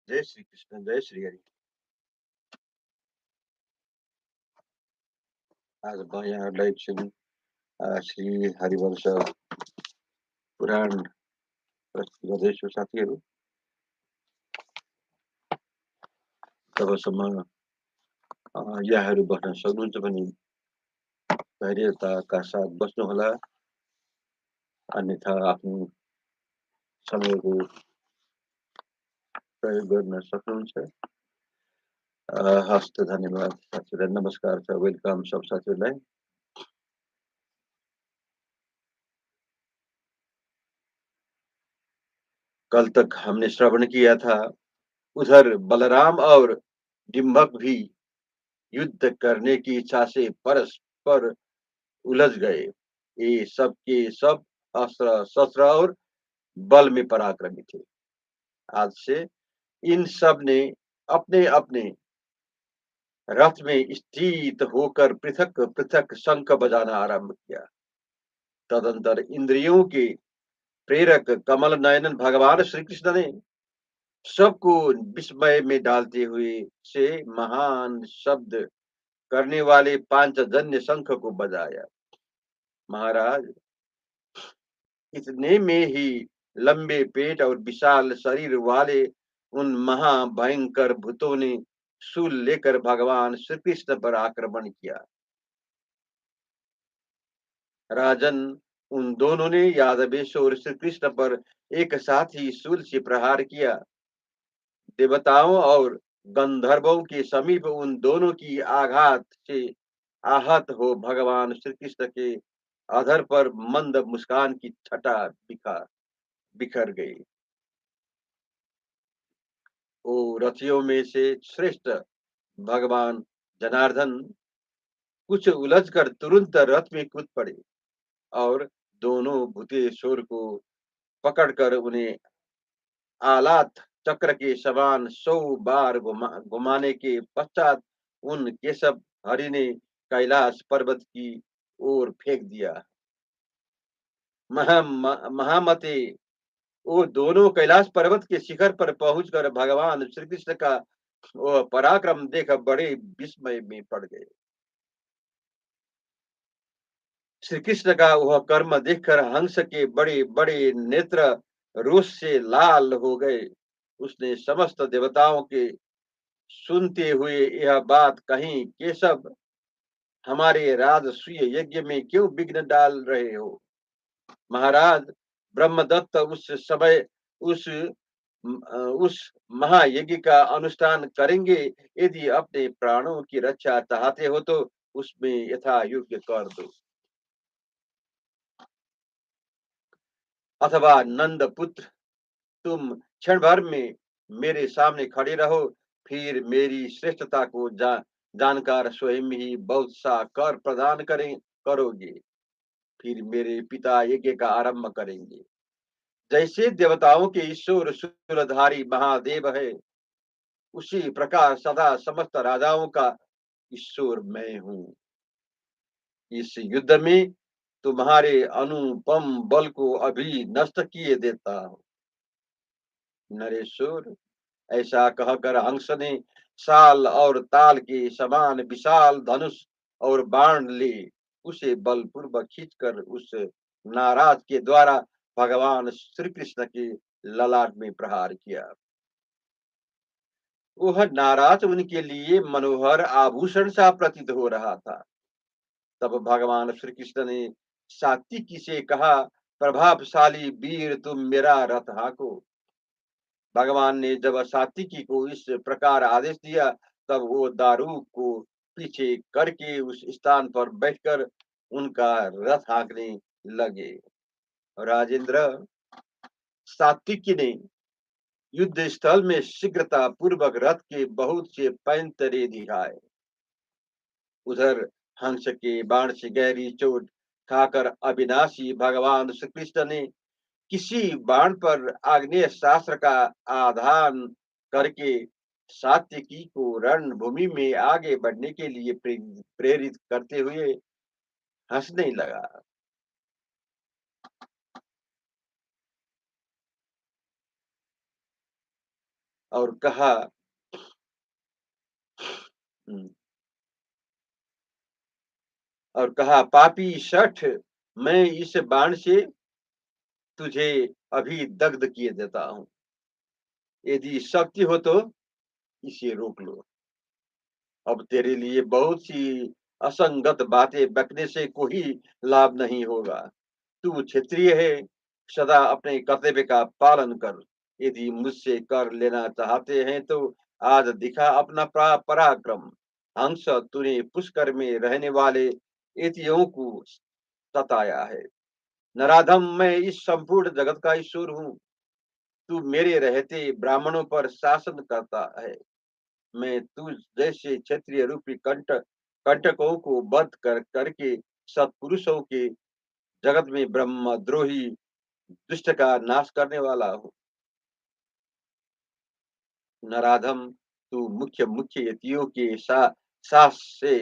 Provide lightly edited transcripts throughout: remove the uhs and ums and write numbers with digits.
जय श्री कृष्ण, जय श्री हरि। आज म यहाँहरूलाई एकछिन श्री हरिवंश पुराण प्रस्तुत गर्दैछु साथीहरू। तबसम्म यहाँहरू बस्न सक्नुहुन्छ भने धैर्यताका साथ बस्नुहोला, अन्यथा आफ्नो समयको प्रयोग गर्न सक्नुहुन्छ। हस्त धन्यवाद साथीहरूलाई, नमस्कार छ, वेलकम सब साथीहरूलाई। कल तक हमने श्रवण किया था, उधर बलराम और डिम्भक भी युद्ध करने की इच्छा से परस्पर उलझ गए। ये सब के सब अस्त्र शस्त्र और बल में पराक्रमी थे। आज से इन सब ने अपने अपने रथ में स्थित होकर पृथक पृथक शंख बजाना आरंभ किया। तदंतर इंद्रियों के प्रेरक कमल नयन भगवान श्री कृष्ण ने सबको विस्मय में डालते हुए से महान शब्द करने वाले पांचजन्य शंख को बजाया। महाराज, इतने में ही लंबे पेट और विशाल शरीर वाले उन महाभयंकर भूतों ने शूल लेकर भगवान श्री कृष्ण पर आक्रमण किया। राजन, उन दोनों ने यादवेश्वर श्री कृष्ण पर एक साथ ही शूल से प्रहार किया। देवताओं और गंधर्वों के समीप उन दोनों की आघात से आहत हो भगवान श्री कृष्ण के अधर पर मंद मुस्कान की छटा बिखर गई। ओ रथियों में से श्रेष्ठ भगवान जनार्दन कुछ उलझकर तुरंत रथ में कूद पड़े और दोनों भूतेश्वर को पकड़कर उन्हें आलात चक्र के समान 100 बार घुमाने के पश्चात उन केशव हरि ने कैलाश पर्वत की ओर फेंक दिया। महामते, वो दोनों कैलाश पर्वत के शिखर पर पहुंचकर भगवान श्री कृष्ण का वह पराक्रम देख बड़े विस्मय में पड़ गए। श्री कृष्ण का वह कर्म देखकर हंस के बड़े बड़े नेत्र रोष से लाल हो गए। उसने समस्त देवताओं के सुनते हुए यह बात कही, केशव, हमारे राजसूय यज्ञ में क्यों विघ्न डाल रहे हो? महाराज, ब्रह्मदत्त उस समय उस महायज्ञ का अनुष्ठान करेंगे। यदि अपने प्राणों की रक्षा चाहते हो तो उसमें यथा योग्य कर दो, अथवा नंद पुत्र, तुम क्षण भर में मेरे सामने खड़े रहो, फिर मेरी श्रेष्ठता को जानकर स्वयं ही बहुत सा कर प्रदान करोगे। फिर मेरे पिता यज्ञ का आरंभ करेंगे। जैसे देवताओं के ईश्वर शूलधारी महादेव है, उसी प्रकार सदा समस्त राजाओं का ईश्वर मैं हूँ। इस युद्ध में तुम्हारे अनुपम बल को अभी नष्ट किए देता हूँ। नरेश्वर, ऐसा कहकर हंस ने साल और ताल के समान विशाल धनुष और बाण ले उसे बलपूर्वक खींचकर उस नाराज के द्वारा भगवान श्री कृष्ण के ललाट में प्रहार किया। वह नाराज उनके लिए मनोहर आभूषण सा प्रतीत हो रहा था। तब भगवान श्री कृष्ण ने सात्विकी से कहा, प्रभावशाली वीर, तुम मेरा रथ हाँको। भगवान ने जब सात्विकी को इस प्रकार आदेश दिया, तब वो दारूक को पीछे करके उस स्थान पर बैठकर उनका रथ हाँकने लगे। राजेंद्र, सात्विकी ने युद्ध स्थल में शीघ्रता पूर्वक रथ के बहुत से पैंतरे दिखाए। उधर हंस के बाण से गहरी चोट खाकर अविनाशी भगवान श्री कृष्ण ने किसी बाण पर आग्नेय शास्त्र का आधान करके सात्यकी को रणभूमि में आगे बढ़ने के लिए प्रेरित करते हुए हंसने लगा और कहा, "हम्म, पापी शठ, मैं इस बाण से तुझे अभी दग्ध किए देता हूँ। यदि शक्ति हो तो इसे रोक लो। अब तेरे लिए बहुत सी असंगत बातें बकने से कोई लाभ नहीं होगा। तू क्षत्रिय है, सदा अपने कर्तव्य का पालन कर। यदि मुझसे कर लेना चाहते हैं तो आज दिखा अपना पराक्रम। हंस, तूने पुष्कर में रहने वाले एतियों को सताया है। नराधम, मैं इस संपूर्ण जगत का ईश्वर हूँ। तू मेरे रहते ब्राह्मणों पर शासन करता है। मैं तू जैसे क्षत्रिय रूपी कंटकों को वध करके सत्पुरुषों के जगत में ब्रह्मद्रोही दुष्ट का नाश करने वाला हूँ। नराधम, तू मुख्य मुख्य यतियों के सास से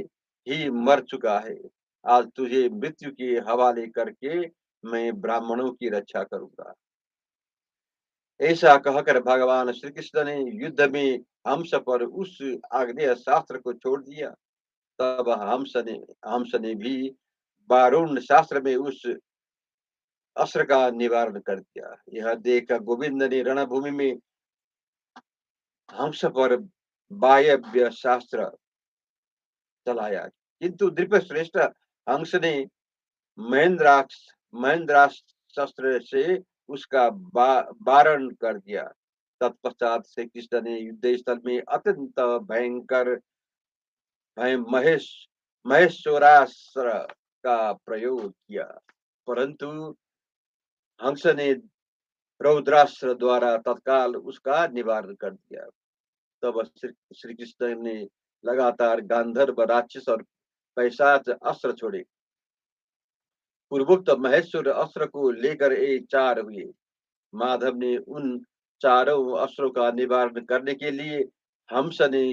ही मर चुका है। आज तुझे मृत्यु के हवाले करके मैं ब्राह्मणों की रक्षा करूंगा। ऐसा कहकर भगवान श्री कृष्ण ने युद्ध में हंस पर उस आग्नेय शास्त्र को छोड़ दिया। तब हंस ने भी वारुण शास्त्र में उस अस्त्र का निवारण कर दिया। यह देख गोविंद ने रणभूमि में हंस पर वायव्य शास्त्र चलाया, किंतु श्रेष्ठ हंस ने महेंद्राक्ष महेंद्रास्त्र से उसका वारण कर दिया। तत्पश्चात श्री कृष्ण ने युद्ध स्थल में अत्यंत भयंकर महेश महेश्वरास्त्र का प्रयोग किया, परंतु हंस ने रौद्रास्त्र द्वारा तत्काल उसका निवारण कर दिया। तब श्री कृष्ण ने लगातार गांधर्व, राक्षस और पैशाच अस्त्र छोड़े। पूर्वोक्त महेश्वर अस्त्र को लेकर ये चार हुए। माधव ने उन चारों अस्त्रों का निवारण करने के लिए हंस ने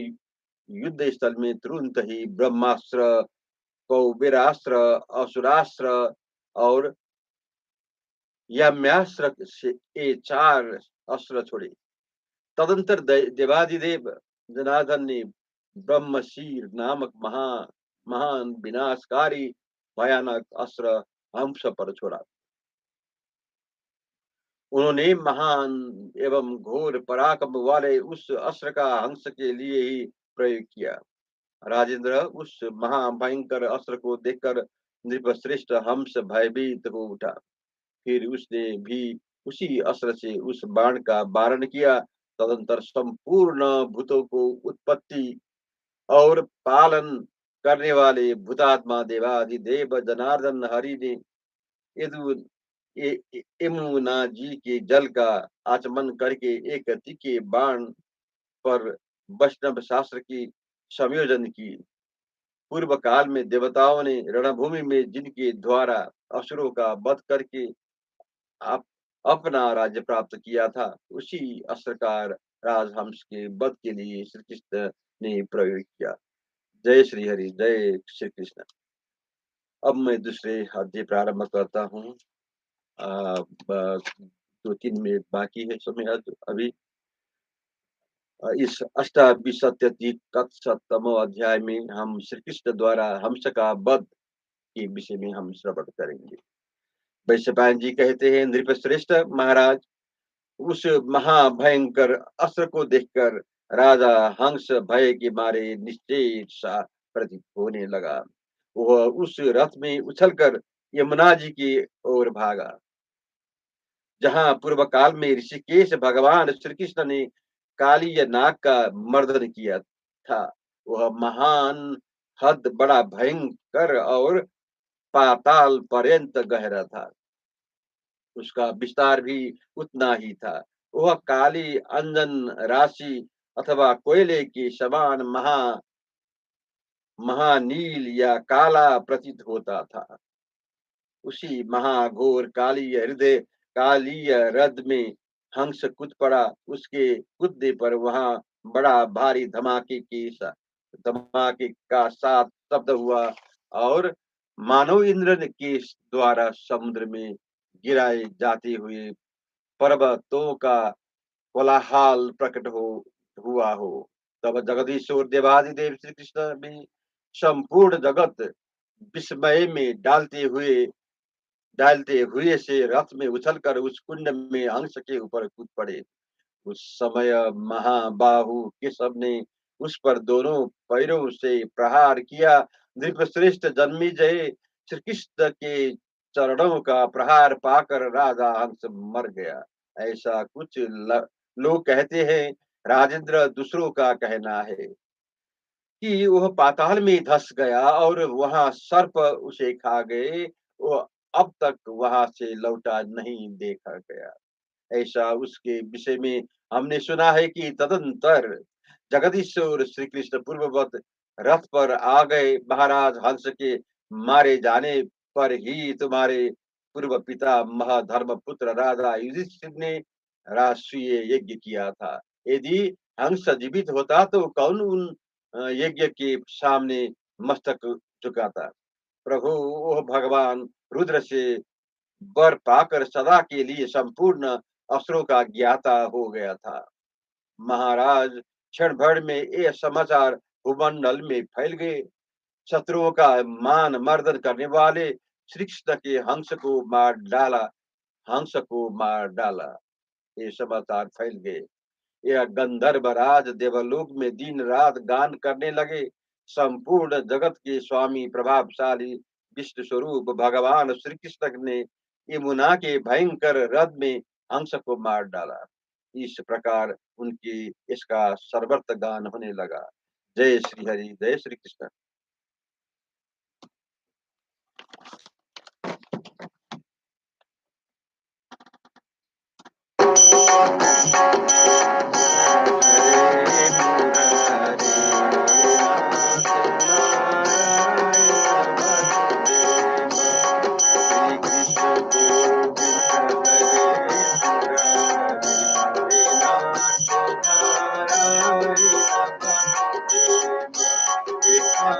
युद्ध स्थल में तुरंत ही ब्रह्मास्त्र, कौबेरास्त्र, असुरास्त्र और याम्यास्त्र से ये 4 अस्त्र छोड़े। तदंतर देवादिदेव जनार्दन ने ब्रह्मशीर नामक महान विनाशकारी भयानक अस्त्र हंस पर छोड़ा। उन्होंने महान एवं घोर पराक्रम वाले उस अस्त्र का हंस के लिए ही प्रयोग किया। राजेंद्र, उस महाभयंकर अस्त्र को देखकर नृपश्रेष्ठ हंस भयभीत हो उठा। फिर उसने भी उसी अस्त्र से उस बाण का वारण किया। तदंतर संपूर्ण भूतों को उत्पत्ति और पालन करने वाले भूतात्मा देवाधिदेव जनार्दन हरि ने यदु यमुना जी के जल का आचमन करके एक तीखे बाण पर वैष्णव शास्त्र की संयोजन की। पूर्व काल में देवताओं ने रणभूमि में जिनके द्वारा असुरों का वध करके आप अपना राज्य प्राप्त किया था, उसी अस्त्र का राजहंस के वध के लिए श्री कृष्ण ने प्रयोग किया। जय श्री हरि, जय श्री कृष्ण। अब मैं दूसरे अध्याय प्रारंभ करता हूँ। 2-3 मिनट बाकी है समय अभी। इस अष्टाविंशत्यधिकशततमो अध्याय में हम श्री कृष्ण द्वारा हंस का वध के विषय में हम श्रवण करेंगे। वैशंपायन जी कहते हैं, नृपश्रेष्ठ महाराज, उस महाभयंकर अस्त्र को देखकर राजा हंस भय के मारे निश्चेत सा प्रतीत होने लगा। वह उस रथ में उछलकर यमुना जी की ओर भागा, जहाँ पूर्व काल में ऋषिकेश भगवान श्री कृष्ण ने कालीय नाग का मर्दन किया था। वह महान हद बड़ा भयंकर और पाताल पर्यंत गहरा था। उसका विस्तार भी उतना ही था। वह काली अंजन राशि अथवा कोयले के समान महानील या काला प्रतीत होता था। उसी महाघोर कालीय रद में हंस कूद पड़ा। उसके कूदने पर वहां बड़ा भारी धमाके का साथ शब्द हुआ और मानव इंद्र के द्वारा समुद्र में गिराए जाते हुए पर्वतों का कोलाहल प्रकट हुआ हो। तब जगदीश्वर देवादिदेव श्री कृष्ण भी संपूर्ण जगत विस्मय में डालते हुए से रथ में उछलकर उस कुंड में हंस के ऊपर कूद पड़े। उस समय महाबाहु केशव ने उस पर दोनों पैरों से प्रहार किया। नृपश्रेष्ठ जन्मेजय श्री कृष्ण के चरणों का प्रहार पाकर राजा हंस मर गया। ऐसा कुछ लोग कहते हैं। राजेंद्र, दूसरों का कहना है कि वह पाताल में धंस गया और वहां सर्प उसे खा गए। वो अब तक वहां से लौटा नहीं देखा गया। ऐसा उसके विषय में हमने सुना है कि तदंतर जगदीश्वर श्री कृष्ण पूर्ववत रथ पर आ गए। महाराज हंस के मारे जाने पर ही तुम्हारे पूर्व पिता महाधर्म पुत्र राजा युधिष्ठिर ने राष्ट्रीय यज्ञ किया था। यदि हंस जीवित होता तो कौन उन यज्ञ के सामने मस्तक झुकाता। प्रभु, वो भगवान रुद्र से वर पाकर सदा के लिए संपूर्ण असुरों का ज्ञाता हो गया था। महाराज, क्षण भर में ये समाचार भूमंडल में फैल गए। शत्रुओं का मान मर्दन करने वाले श्री कृष्ण के हंस को मार डाला। ये समाचार फैल गए। यह गंधर्व राज देवलोक में दिन रात गान करने लगे। संपूर्ण जगत के स्वामी प्रभावशाली विष्णु स्वरूप भगवान श्री कृष्ण ने यमुना के भयंकर रथ में हंस को मार डाला। इस प्रकार उनकी इसका सर्वत्र गान होने लगा। जय श्री हरि, जय श्री कृष्ण।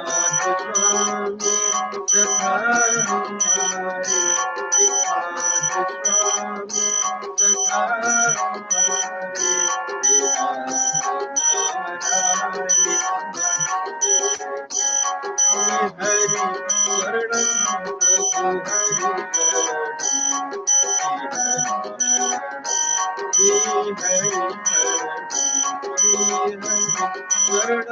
स्वामी सखा हमारे, स्वामी सखा हमारे, हरि शरणं प्रभु हरि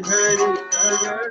Hare Hare